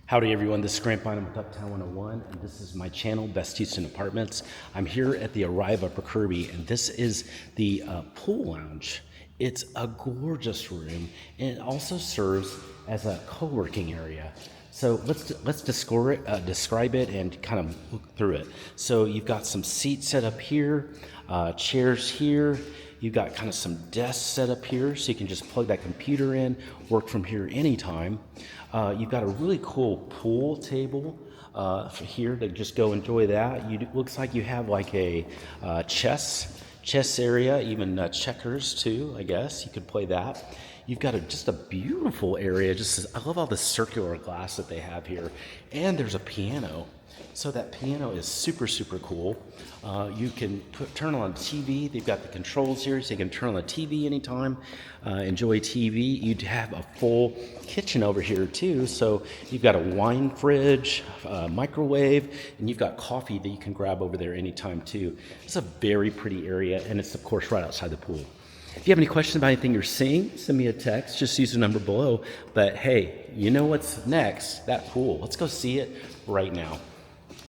Howdy everyone, this is Grandpa. I'm with Uptown 101 and this is my channel, Best Houston Apartments. I'm here at the Arrive Upper Kirby and this is the pool lounge. It's a gorgeous room and it also serves as a co-working area. So let's describe it and kind of look through it. So you've got some seats set up here, chairs here. You've got kind of some desks set up here so you can just plug that computer in, work from here anytime. You've got a really cool pool table here to just go enjoy that. Looks like you have like a chess area, even checkers too, I guess. You could play that. You've got just a beautiful area. I love all the circular glass that they have here. And there's a piano. So that piano is super, super cool. You can turn on TV. They've got the controls here, so you can turn on the TV anytime, enjoy TV. You'd have a full kitchen over here too. So you've got a wine fridge, microwave, and you've got coffee that you can grab over there anytime too. It's a very pretty area, and it's of course right outside the pool. If you have any questions about anything you're seeing, send me a text. Just use the number below. But hey, you know what's next? That pool. Let's go see it right now.